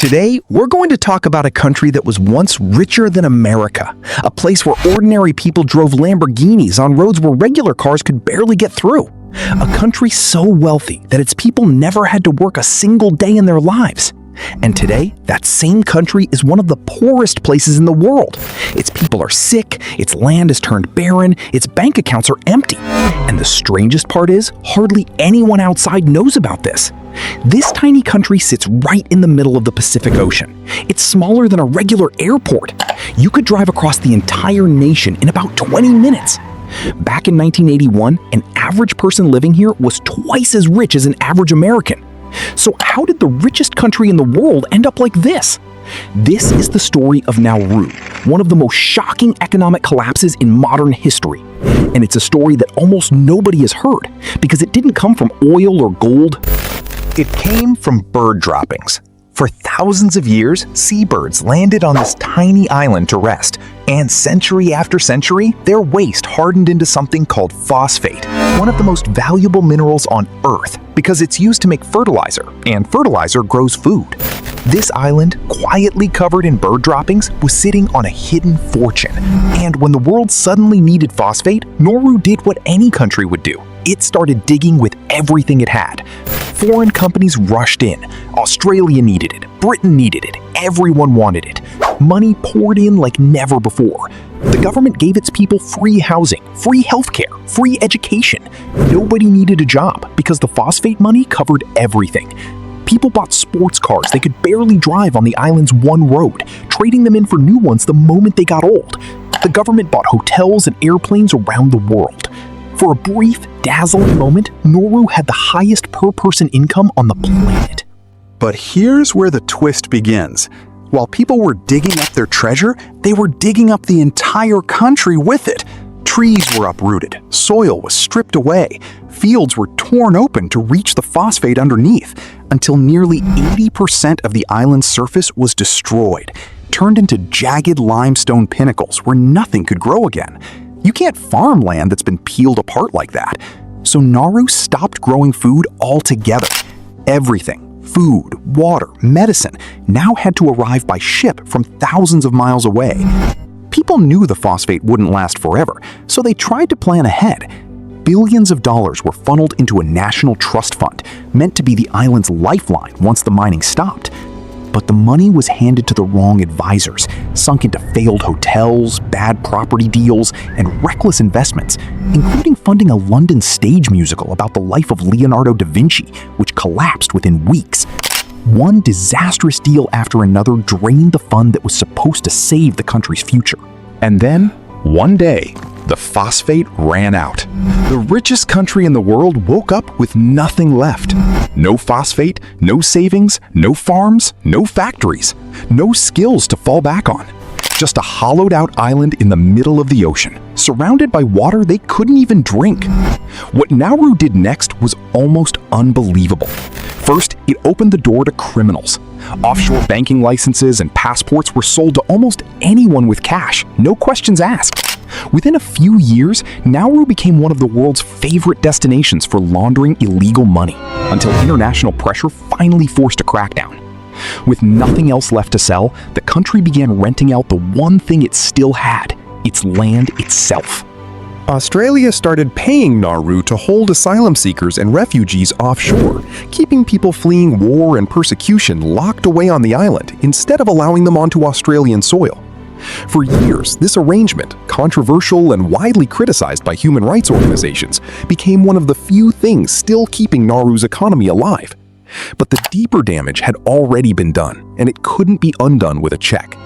Today, we're going to talk about a country that was once richer than America, a place where ordinary people drove Lamborghinis on roads where regular cars could barely get through, a country so wealthy that its people never had to work a single day in their lives. And today, that same country is one of the poorest places in the world. Its people are sick, its land has turned barren, its bank accounts are empty. And the strangest part is, hardly anyone outside knows about this. This tiny country sits right in the middle of the Pacific Ocean. It's smaller than a regular airport. You could drive across the entire nation in about 20 minutes. Back in 1981, an average person living here was twice as rich as an average American. So how did the richest country in the world end up like this? This is the story of Nauru, one of the most shocking economic collapses in modern history. And it's a story that almost nobody has heard, because it didn't come from oil or gold. It came from bird droppings. For thousands of years, seabirds landed on this tiny island to rest, and century after century, their waste hardened into something called phosphate, one of the most valuable minerals on Earth, because it's used to make fertilizer, and fertilizer grows food. This island, quietly covered in bird droppings, was sitting on a hidden fortune. And when the world suddenly needed phosphate, Nauru did what any country would do. It started digging with everything it had. Foreign companies rushed in. Australia needed it. Britain needed it. Everyone wanted it. Money poured in like never before. The government gave its people free housing, free healthcare, free education. Nobody needed a job because the phosphate money covered everything. People bought sports cars they could barely drive on the island's one road, trading them in for new ones the moment they got old. The government bought hotels and airplanes around the world. For a brief, dazzling moment, Nauru had the highest per-person income on the planet. But here's where the twist begins. While people were digging up their treasure, they were digging up the entire country with it. Trees were uprooted, soil was stripped away, fields were torn open to reach the phosphate underneath, until nearly 80% of the island's surface was destroyed, turned into jagged limestone pinnacles where nothing could grow again. You can't farm land that's been peeled apart like that. So Nauru stopped growing food altogether. Everything, food, water, medicine, now had to arrive by ship from thousands of miles away. People knew the phosphate wouldn't last forever, so they tried to plan ahead. Billions of dollars were funneled into a national trust fund, meant to be the island's lifeline once the mining stopped. But the money was handed to the wrong advisors, sunk into failed hotels, bad property deals, and reckless investments, including funding a London stage musical about the life of Leonardo da Vinci, which collapsed within weeks. One disastrous deal after another drained the fund that was supposed to save the country's future. And then, one day, the phosphate ran out. The richest country in the world woke up with nothing left. No phosphate, no savings, no farms, no factories, no skills to fall back on. Just a hollowed-out island in the middle of the ocean, surrounded by water they couldn't even drink. What Nauru did next was almost unbelievable. First, it opened the door to criminals. Offshore banking licenses and passports were sold to almost anyone with cash, no questions asked. Within a few years, Nauru became one of the world's favorite destinations for laundering illegal money, until international pressure finally forced a crackdown. With nothing else left to sell, the country began renting out the one thing it still had, its land itself. Australia started paying Nauru to hold asylum seekers and refugees offshore, keeping people fleeing war and persecution locked away on the island instead of allowing them onto Australian soil. For years, this arrangement, controversial and widely criticized by human rights organizations, became one of the few things still keeping Nauru's economy alive. But the deeper damage had already been done, and it couldn't be undone with a check.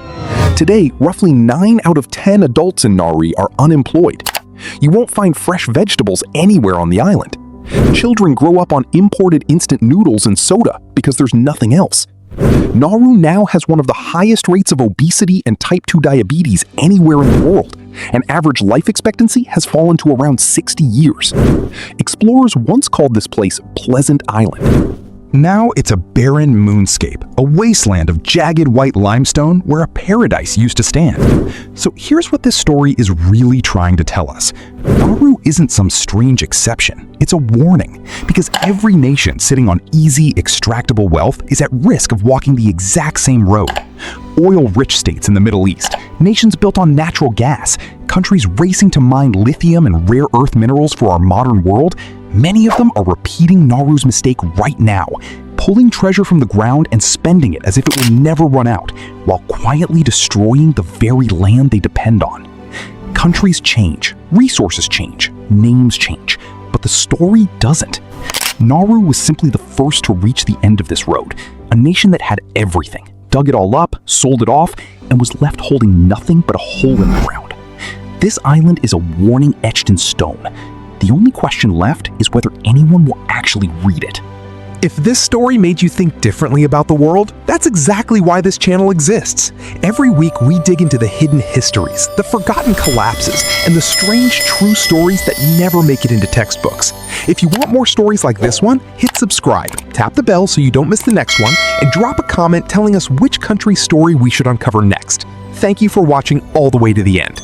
Today, roughly 9 out of 10 adults in Nauru are unemployed. You won't find fresh vegetables anywhere on the island. Children grow up on imported instant noodles and soda because there's nothing else. Nauru now has one of the highest rates of obesity and type 2 diabetes anywhere in the world, and average life expectancy has fallen to around 60 years. Explorers once called this place Pleasant Island. Now it's a barren moonscape, a wasteland of jagged white limestone where a paradise used to stand. So here's what this story is really trying to tell us. Nauru isn't some strange exception. It's a warning, because every nation sitting on easy, extractable wealth is at risk of walking the exact same road. Oil-rich states in the Middle East, nations built on natural gas, countries racing to mine lithium and rare earth minerals for our modern world, many of them are repeating Nauru's mistake right now, pulling treasure from the ground and spending it as if it will never run out, while quietly destroying the very land they depend on. Countries change, resources change, names change, but the story doesn't. Nauru was simply the first to reach the end of this road, a nation that had everything, dug it all up, sold it off, and was left holding nothing but a hole in the ground. This island is a warning etched in stone. The only question left is whether anyone will actually read it. If this story made you think differently about the world, that's exactly why this channel exists. Every week we dig into the hidden histories, the forgotten collapses, and the strange true stories that never make it into textbooks. If you want more stories like this one, hit subscribe, tap the bell so you don't miss the next one, and drop a comment telling us which country's story we should uncover next. Thank you for watching all the way to the end.